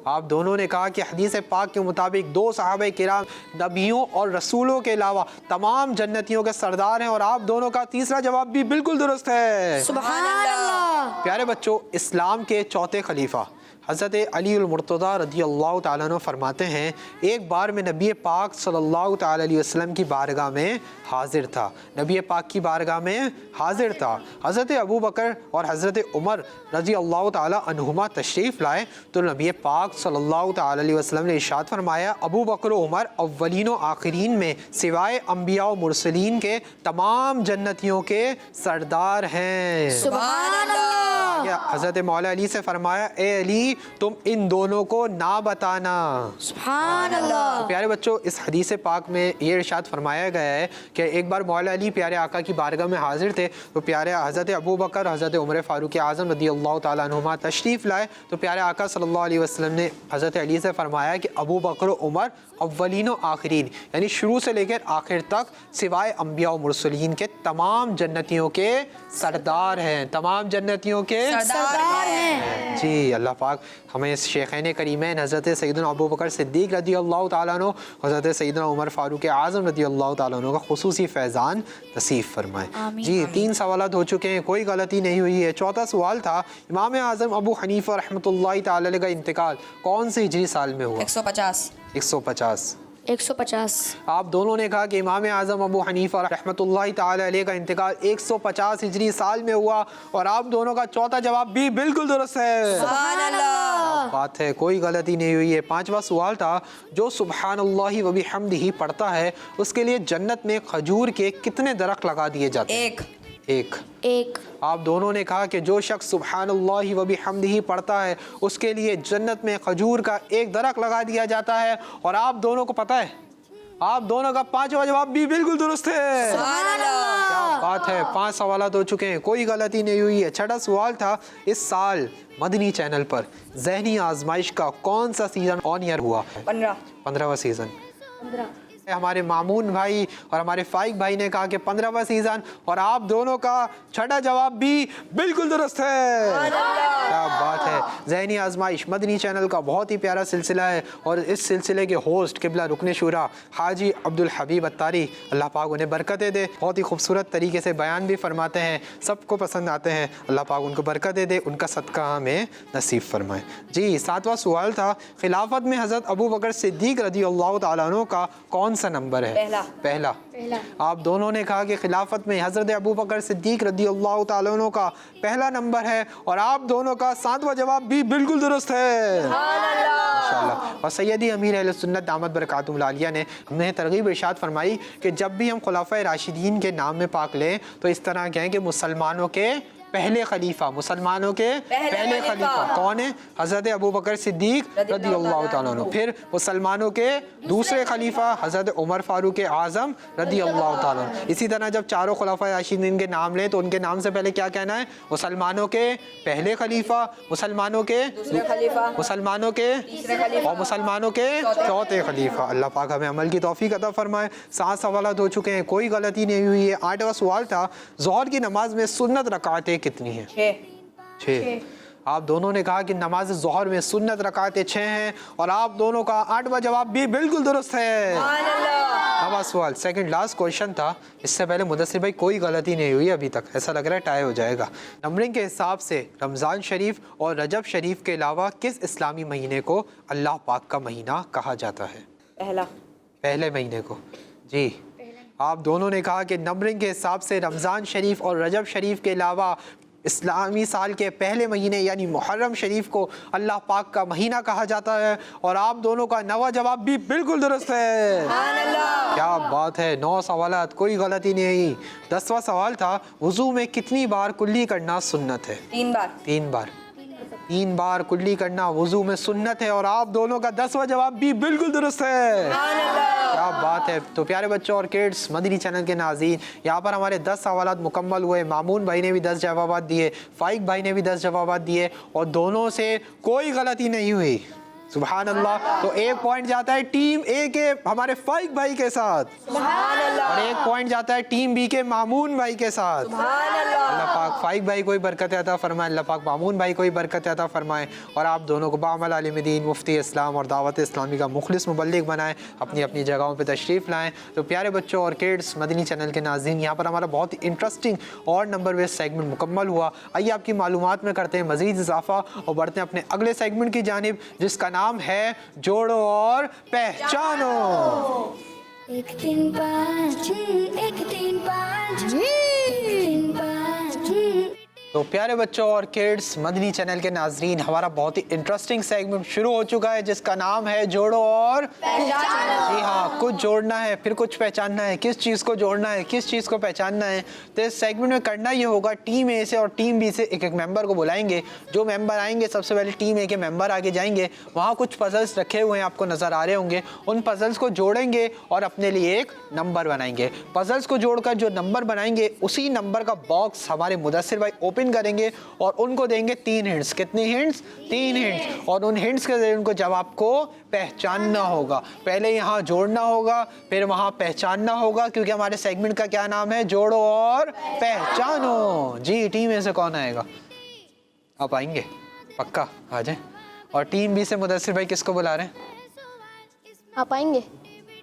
आप दोनों ने कहा कि हदीस पाक के मुताबिक 2 सहाबा किराम नबियों और रसूलों के अलावा तमाम जन्नतियों के सरदार हैं और आप दोनों का तीसरा जवाब भी बिल्कुल दुरुस्त है। प्यारे बच्चों, इस्लाम के चौथे खलीफा हज़रत अली मुर्तज़ा रज़ी अल्लाह ताला अन्हु फरमाते हैं एक बार मैं नबी पाक सल्लल्लाहु ताला अलैहि वसल्लम की बारगाह में हाजिर था। नबी पाक की बारगाह में हाजिर था। हज़रत अबू बकर और हज़रत उमर रज़ी अल्लाह ताला अन्हुमा तशरीफ़ लाए तो नबी पाक सल्लल्लाहु ताला अलैहि वसल्लम ने इरशाद फरमाया अबू बकर और उमर अव्वलीन व आखिरीन में सिवाय अम्बिया और मुरसलीन के तमाम जन्नतियों के सरदार हैं। हज़रत मौला अली से फरमाया ए अली तुम इन दोनों को ना बताना। सुभान अल्लाह। तो प्यारे बच्चों, इस हदीस पाक में ये इरशाद फरमाया गया है कि एक बार मौला अली प्यारे आका की बारगाह में हाजिर थे तो प्यारे हज़रत अबू बकर हज़रत उमर फ़ारूक आज़म रज़ी अल्लाह ताला अन्हुमा तशरीफ़ लाए तो प्यारे आका सल्लल्लाहु अलैहि वसल्लम ने हज़रत अली से फरमाया कि अबू बकर उमर अव्वलीन व आखिरीन यानी शुरू से लेकर आखिर तक सिवाय अम्बिया और मुरसलीन के तमाम जन्नतियों के सरदार हैं। तमाम जन्नतियों के सरदार हैं। जी अल्लाह पाक हमें शेखैन करीमैन हज़रत सैयदना अबू बकर सिद्दीक़ रज़ी अल्लाह ताला अन्हु हज़रत सैयदना उमर फ़ारूक आज़म रज़ी अल्लाह ताला अन्हु का खुसूसी फैज़ान नसीब फरमाए। जी 3 सवालात हो चुके हैं, कोई गलती नहीं हुई है। चौथा सवाल था इमाम आज़म अबू हनीफ़ा रहमतुल्लाहि ताला अलैह का इंतकाल कौन से हिजरी साल में हुआ? 150। आप दोनों ने कहा कि इमाम आज़म अबू हनीफ़ा रहमतुल्लाहि ताला अलैह का इंतकाल 150 हिजरी साल में हुआ और आप दोनों का चौथा जवाब भी बिल्कुल दुरुस्त है। बात है, कोई गलती नहीं हुई है। 5वां सवाल था जो सुब्हानल्लाहि व बिहम्दिही पढ़ता है उसके लिए जन्नत में खजूर के कितने दरख्त लगा दिए जाते हैं? एक। आप दोनों ने कहा कि जो शख्स सुब्हानल्लाहि व बिहम्दिही पढ़ता है उसके लिए जन्नत में खजूर का एक दरख्त लगा दिया जाता है और आप दोनों को पता है आप दोनों का 5वां जवाब भी बिल्कुल दुरुस्त है। क्या बात है, 5 सवाल हो चुके हैं, कोई गलती नहीं हुई है। 6वां सवाल था इस साल मदनी चैनल पर ज़हनी आजमाइश का कौन सा सीज़न ऑन एयर हुआ? 15वां सीज़न। हमारे मामून भाई और हमारे फाइक भाई ने कहा कि 15वां सीज़न और आप दोनों का 6वां जवाब भी बिल्कुल दुरुस्त है। क्या बात है, ज़हनी आजमाइश मदनी चैनल का बहुत ही प्यारा सिलसिला है और इस सिलसिले के होस्ट किबला रुकन शुरा हाजी अब्दुल हबीब अत्तारी अल्लाह पाक उन्हें बरकतें दे, बहुत ही खूबसूरत तरीके से बयान भी फरमाते हैं, सबको पसंद आते हैं। अल्लाह पाक उनको बरकतें दे, उनका सदका हमें नसीब फरमाए। जी 7वां सवाल था खिलाफत में हज़रत अबू बकर सिद्दीक़ रज़ी अल्लाह ताला अन्हु का कौन सा नंबर है? पहला। आप दोनों ने कहा कि खिलाफत में हज़रत अबू बकर सिद्दीक़ रज़ी अल्लाह ताला अन्हु का पहला नंबर है और आप दोनों का 7वां जवाब भी बिल्कुल दुरुस्त है माशाअल्लाह। और सैयदी अमीर अहले सुन्नत दामत बरकातुहुल आलिया ने हमें तरगीब इरशाद फरमाई कि जब भी हम खुलाफाए राशिदीन के नाम में पाक लें तो इस तरह कहें कि मुसलमानों के पहले खलीफा, मुसलमानों के पहले खलीफा कौन है? हज़रत अबू बकर सिद्दीक़ रज़ी अल्लाह ताला अन्हु। फिर मुसलमानों के दूसरे खलीफा हज़रत उमर फ़ारूक आज़म रज़ी अल्लाह ताला अन्हु। इसी तरह जब चारों खुलाफाए राशिदीन के नाम लें तो उनके नाम से पहले क्या कहना है? मुसलमानों के पहले खलीफा, मुसलमानों के दूसरे खलीफा, मुसलमानों के तीसरे खलीफा और मुसलमानों के चौथे खलीफा। अल्लाह पाक हमें अमल की तौफीक अता फरमाए। 7 सवालात हो चुके हैं, कोई गलती नहीं हुई है। 8वां सवाल था ज़ोहर की नमाज में सुन्नत रकातें कितनी है? 6। आप दोनों ने कहा कि नमाज ज़ोहर में सुन्नत रकातें 6 हैं और आप दोनों का 8वां जवाब भी बिल्कुल दुरुस्त है। 9वां सवाल सेकंड लास्ट क्वेश्चन था, इससे पहले मुदस्सिर भाई कोई गलती नहीं हुई अभी तक, ऐसा लग रहा है टाई हो जाएगा। नंबरिंग के हिसाब से रमज़ान शरीफ और रजब शरीफ के अलावा किस इस्लामी महीने को अल्लाह पाक का महीना कहा जाता है? पहले महीने को। जी, आप दोनों ने कहा कि नंबरिंग के हिसाब से रमज़ान शरीफ और रजब शरीफ के अलावा इस्लामी साल के पहले महीने यानी मुहर्रम शरीफ को अल्लाह पाक का महीना कहा जाता है, और आप दोनों का नवा जवाब भी बिल्कुल दुरुस्त है। क्या बात है, 9 सवालात, कोई गलती नहीं। 10वां सवाल था, वुज़ू में कितनी बार कुल्ली करना सुन्नत है? 3 बार। 3 बार। 3 बार कुल्ली करना वुज़ू में सुन्नत है, और आप दोनों का 10वां जवाब भी बिल्कुल दुरुस्त है। क्या बात है। तो प्यारे बच्चों और किड्स, मदनी चैनल के नाज़रीन, यहाँ पर हमारे 10 सवालात मुकम्मल हुए। मामून भाई ने भी 10 जवाब दिए, फाइक भाई ने भी 10 जवाब दिए, और दोनों से कोई गलती नहीं हुई। सुभान अल्लाह। तो 1 पॉइंट जाता है टीम ए के हमारे फाइक भाई के साथ, और 1 पॉइंट जाता है टीम बी के मामून भाई के साथ। अल्लाह पाक फाइक भाई को भी बरकत अता फरमाए, अल्लाह पाक मामून भाई को भी बरकत अता फरमाए, और आप दोनों को बामल आलिम दीन, मुफ्ती इस्लाम और दावत इस्लामी का मुखलिस मुबल्लिग बनाएं, अपनी अपनी जगहों पे तशरीफ़ लाएं। तो प्यारे बच्चों और किड्स, मदनी चैनल के नाज़रीन, यहाँ पर हमारा बहुत ही इंटरेस्टिंग और नंबर बेस्ड सेगमेंट मुकम्मल हुआ। आइए आपकी मालूमात में करते हैं मज़ीद इजाफा और बढ़ते हैं अपने अगले सेगमेंट की जानिब, जिसका नाम है जोड़ो और पहचानो। 1 3 5 1 3 5 3 5। तो प्यारे बच्चों और किड्स, मदनी चैनल के नाजरीन, हमारा बहुत ही इंटरेस्टिंग सेगमेंट शुरू हो चुका है, जिसका नाम है जोड़ो और पहचानो। जी हाँ, कुछ जोड़ना है, फिर कुछ पहचानना है। किस चीज़ को जोड़ना है, किस चीज़ को पहचानना है, तो इस सेगमेंट में करना ये होगा, टीम ए से और टीम बी से एक एक मेंबर को बुलाएंगे। जो मेंबर आएंगे, सबसे पहले टीम ए के मेंबर आगे जाएंगे, वहाँ कुछ पजल्स रखे हुए हैं, आपको नज़र आ रहे होंगे। उन पजल्स को जोड़ेंगे और अपने लिए एक नंबर बनाएंगे। पजल्स को जोड़कर जो नंबर बनाएंगे, उसी नंबर का बॉक्स हमारे मुदस्सिर भाई ओपन करेंगे और उनको देंगे 3 हिंट्स। कितने हिंट्स? 3 हिंट्स। और उन हिंट्स के जरिए उनको जवाब को पहचानना होगा। पहले यहाँ जोड़ना होगा, फिर वहाँ पहचानना होगा, क्योंकि हमारे सेगमेंट का क्या नाम है? जोड़ो और पहचानो। जी, टीम ए से कौन आएगा? आप आएंगे? पक्का आ जाए। और टीम बी से मुदस्सिर भाई किसको बुला रहे हैं? आप आएंगे?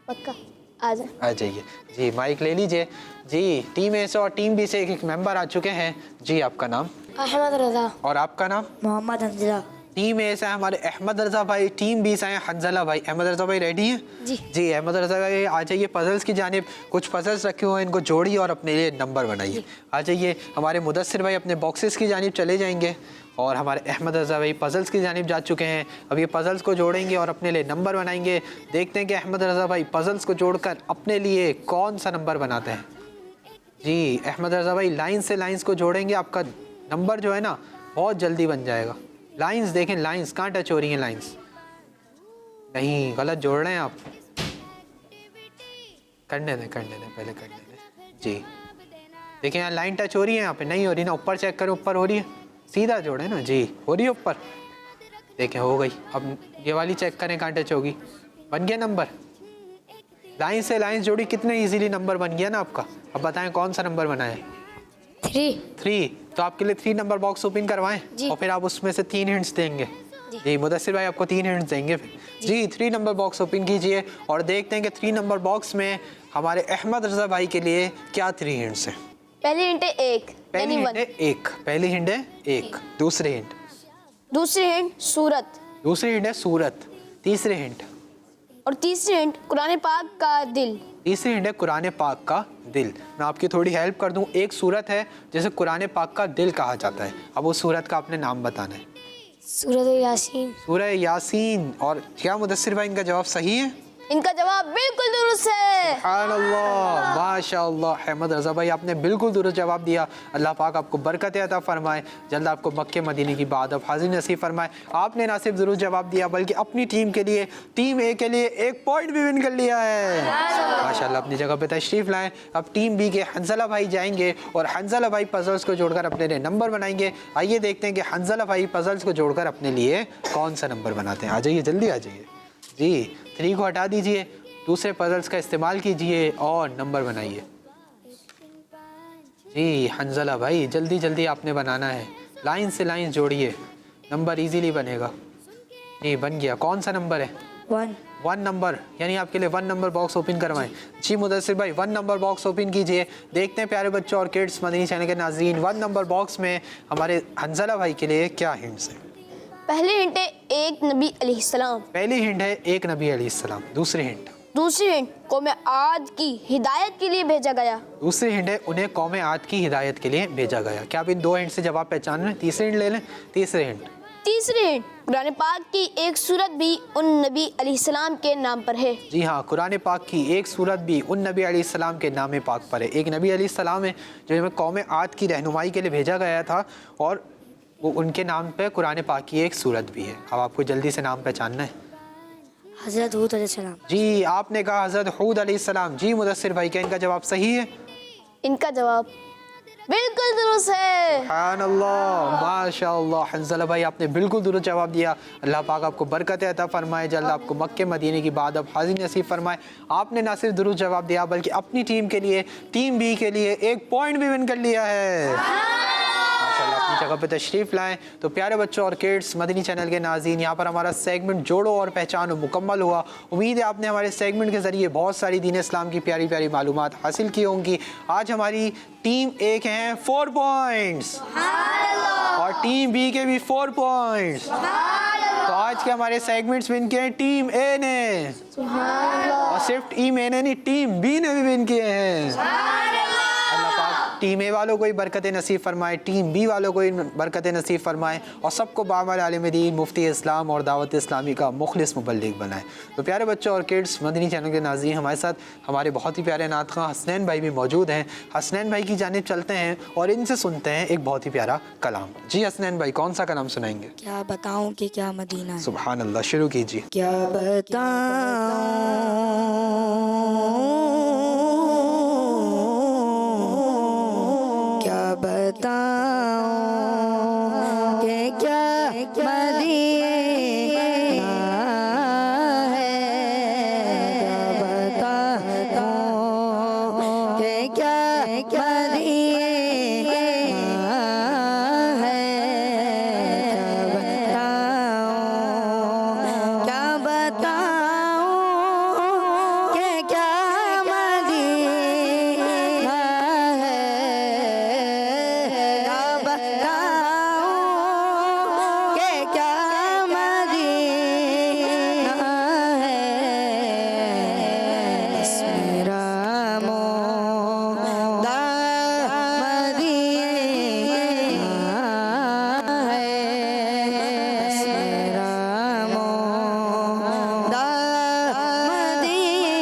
पक्का आ जाए। आ जाइए जी, माइक ले लीजिए। जी, टीम ए से और टीम बी से एक एक मेंबर आ चुके हैं। जी, आपका नाम? अहमद रजा। और आपका नाम? मोहम्मद हंजला। टीम ए से हमारे अहमद रजा भाई, टीम बी से हैं हंजला भाई। अहमद रजा भाई रेडी हैं? जी। जी, अहमद रजा भाई आ जाइए पजल्स की जानिब। कुछ पजल्स रखे हुए हैं, इनको जोड़िए और अपने लिए नंबर बनाइए। आ जाइए। हमारे मुदस्सिर भाई अपने बॉक्सेस की जानिब चले जाएंगे, और हमारे अहमद रजा भाई पजल्स की जानिब जा चुके हैं। अब ये पजल्स को जोड़ेंगे और अपने लिए नंबर बनाएंगे। देखते हैं कि अहमद रजा भाई पजल्स को जोड़कर अपने लिए कौन सा नंबर बनाते हैं। जी, अहमद रजा भाई लाइन से लाइंस को जोड़ेंगे, आपका नंबर जो है ना बहुत जल्दी बन जाएगा। लाइंस देखें, लाइंस कहाँ टच हो रही हैं? लाइंस नहीं, गलत जोड़ रहे हैं आप। करने दें, पहले करने दें। जी, देखिए यहाँ लाइन टच हो रही है, यहाँ पे नहीं हो रही ना। ऊपर चेक करें, ऊपर हो रही है। सीधा जोड़े ना। जी, हो रही है ऊपर। देखें हो गई। अब ये वाली चेक करें कहाँ टच होगी। बन गया नंबर। लाइन से लाइन जोड़ी, कितने इजीली नंबर बन गया ना आपका। अब बताएं कौन सा नंबर बना है? 3। तो आपके लिए 3 नंबर बॉक्स ओपन करवाएं, और फिर आप उसमें से 3 हिंट्स देंगे। जी, मुदस्सिर भाई आपको 3 हिंट्स देंगे फिर। जी, 3 नंबर बॉक्स ओपन कीजिए और देखते हैं कि 3 नंबर बॉक्स में हमारे अहमद रजा भाई के लिए क्या 3 हिंट्स हैं। पहली हिंट है 1, पहली हिंट है 1। पहली हिंट है 1। दूसरी हिंट? दूसरी हिंट सूरत। दूसरी हिंट है सूरत। तीसरी हिंट? और तीसरी हिंट कुरान पाक का दिल। तीसरी हिंट है कुरान पाक का दिल। मैं आपकी थोड़ी हेल्प कर दूं। एक सूरत है जिसे कुरान पाक का दिल कहा जाता है। अब उस सूरत का आपने नाम बताना है। सूरत यासीन। सूरह यासीन। और क्या मुदस्सिर भाई इनका जवाब सही है? इनका जवाब बिल्कुल दुरुस्त है। सुभान अल्लाह, माशाअल्लाह। अहमद रजा भाई आपने बिल्कुल दुरुस्त जवाब दिया। अल्लाह पाक आपको बरकत अता फरमाए, जल्द आपको मक्के मदीने की बात हाजिर नसीब फरमाए। आपने ना सिर्फ दुरुस्त जवाब दिया, बल्कि अपनी टीम के लिए, टीम ए के लिए 1 पॉइंट भी विन कर लिया है। माशाअल्लाह। अपनी जगह पे तशरीफ लाएं। अब टीम बी के हंजला भाई जाएंगे और हंजला भाई पजल्स को जोड़कर अपने लिए नंबर बनाएंगे। आइए देखते हैं कि हंजला भाई पजल्स को जोड़कर अपने लिए कौन सा नंबर बनाते हैं। आ जाइए, जल्दी आ जाइए। जी, 3 को हटा दीजिए, दूसरे पजल्स का इस्तेमाल कीजिए और नंबर बनाइए। जी, हंजला भाई जल्दी जल्दी आपने बनाना है। लाइन से लाइन जोड़िए, नंबर इजीली बनेगा। जी, बन गया। कौन सा नंबर है? 1 नंबर, यानी आपके लिए 1 नंबर बॉक्स ओपन करवाएं। जी मुदस्सिर भाई 1 नंबर बॉक्स ओपन कीजिए। देखते हैं प्यारे बच्चों और किड्स मदनी चैनल के नाज़रीन, 1 नंबर बॉक्स में हमारे हंजला भाई के लिए क्या हिंट्स हैं। पहली हिंट है 1 नबी अलैहिस्सलाम। पहली हिंट है 1 नबी अलैहिस्सलाम। दूसरी हिंट? दूसरी हिंट को मैं आज की हिदायत के लिए भेजा गया। दूसरी हिंट है उन्हें कौम आद की हिदायत के लिए भेजा गया। क्या आप इन 2 हिंट से जवाब पहचान रहे हैं? तीसरी हिंट ले लें। तीसरी हिंट कुरान पाक की एक सूरत भी उन नबी अलैहिस्सलाम के नाम पर है। जी हाँ, कुरान पाक की एक सूरत भी उन नबी अलैहिस्सलाम के नाम पाक पर है। एक नबी अलैहिस्सलाम है जो हमें कौम आद की रहनुमाई के लिए भेजा गया था और वो उनके नाम पे कुरान पाक की एक सूरत भी है। अब आपको जल्दी से नाम पहचानना है। हज़रत हूद अलैहिस्सलाम। जी, आपने कहा हज़रत हूद अलैहिस्सलाम। जी मुदस्सिर भाई, क्या इनका जवाब सही है? इनका जवाब बिल्कुल दुरुस्त है। सुभान अल्लाह, माशाअल्लाह। हंज़ला भाई, आपने बिल्कुल दुरुस्त जवाब दिया। अल्लाह पाक आपको बरकत अता फरमाए, जल्द आपको मक्के मदीने की बाद अब हाज़िर नसीब फरमाए। आपने ना सिर्फ दुरुस्त जवाब दिया बल्कि अपनी टीम के लिए, टीम बी के लिए 1 पॉइंट भी विन कर लिया है। माशाअल्लाह, अपनी जगह पे तशरीफ़ लाएं। तो प्यारे बच्चों और किड्स, मदनी चैनल के नाज़रीन, यहाँ पर हमारा सेगमेंट जोड़ो और पहचानो मुकम्मल हुआ। उम्मीद है आपने हमारे सेगमेंट के ज़रिए बहुत सारी दीन इस्लाम की प्यारी प्यारी मालूमात हासिल की होंगी। आज हमारी टीम ए के हैं 4 पॉइंट्स और टीम बी के भी 4 पॉइंट्स। तो आज के हमारे सेगमेंट्स विन किए हैं टीम ए ने, और सिर्फ टीम ए ने नहीं, टीम बी ने भी विन किए हैं। अल्लाह पाक टीम ए वालों को ही बरकत नसीब फरमाए, टीम बी वालों को ही बरकत नसीब फरमाए और सबको बामल आलिम दीन, मुफ्ती इस्लाम और दावत इस्लामी का मुखलिस मुबल्लिग बनाए। तो प्यारे बच्चों और किड्स, मदनी चैनल के नाज़रीन, हमारे साथ हमारे बहुत ही प्यारे नात ख़्वां हसनैन भाई भी मौजूद हैं। हसनैन भाई की जानिब चलते हैं और इनसे सुनते हैं एक बहुत ही प्यारा कलाम। जी हसनैन भाई, कौन सा कलाम सुनाएंगे? क्या बताऊं कि क्या मदीना है। सुभान अल्लाह, शुरू कीजिए। क्या बताऊं कि क्या मदीना है। क्या बताऊं कि क्या मदीना है। क्या बताऊं कि क्या मदीना है। क्या बताऊं कि क्या मदीना है। मेरा मोदा मदीना है। मेरा मोदा मदीना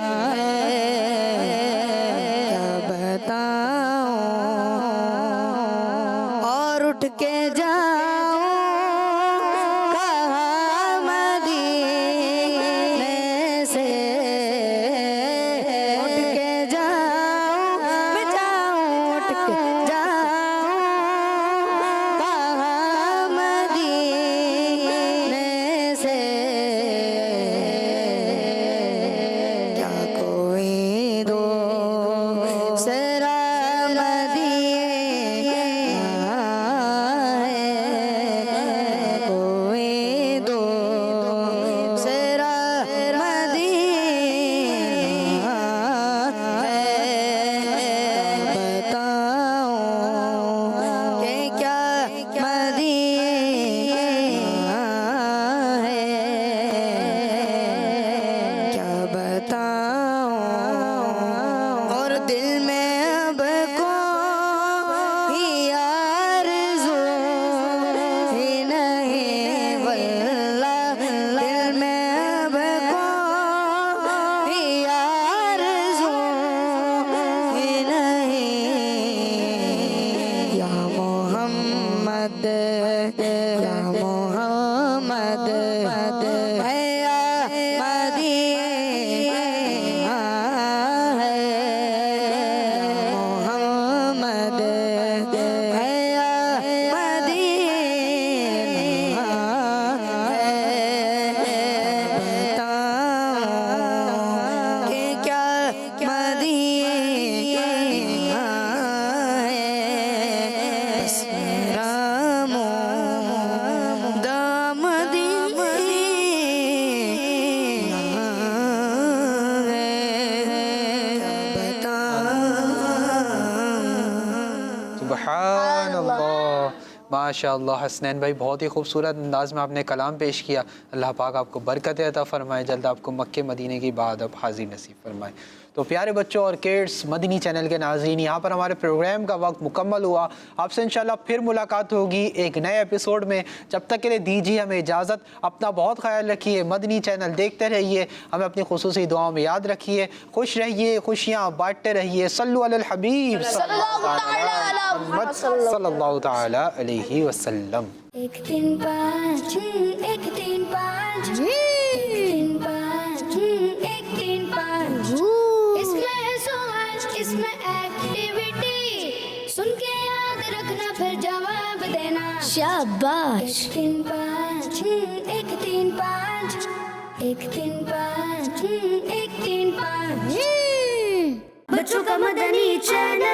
है। क्या बताऊं और उठ के जाऊं कहाँ मदीने से। उठ के जाऊं मैं जाऊं, उठ के जाऊं कहाँ मदीने से। क्या कोई दूसरा मदीना है। माशाअल्लाह हसनैन भाई, बहुत ही खूबसूरत अंदाज में आपने कलाम पेश किया। अल्लाह पाक आपको बरकत अता फरमाए, जल्द आपको मक्के मदीने की बाद अब हाजिर नसीब फरमाए। तो प्यारे बच्चों और किड्स मदनी चैनल के नाज़रीन, यहाँ पर हमारे प्रोग्राम का वक्त मुकम्मल हुआ। आपसे इंशाल्लाह फिर मुलाकात होगी एक नए एपिसोड में। जब तक के लिए दीजिए हमें इजाज़त। अपना बहुत ख्याल रखिए, मदनी चैनल देखते रहिए, हमें अपनी खुसूसी दुआओं में याद रखिए। खुश रहिए, खुशियाँ बांटते रहिए। सल्लु अलल हबीब सल्लल्लाहु तआला अलैहि वसल्लम। एक तीन पाँच, एक तीन पाँच, एक तीन पाँच, एक तीन पाँच। इसमें है सवाल, इसमें एक्टिविटी, सुन के याद रखना फिर जवाब देना। शाबाश। एक तीन पाँच, एक तीन पाँच, एक तीन पाँच, एक तीन पाँच। बच्चों का मदनी चैनल।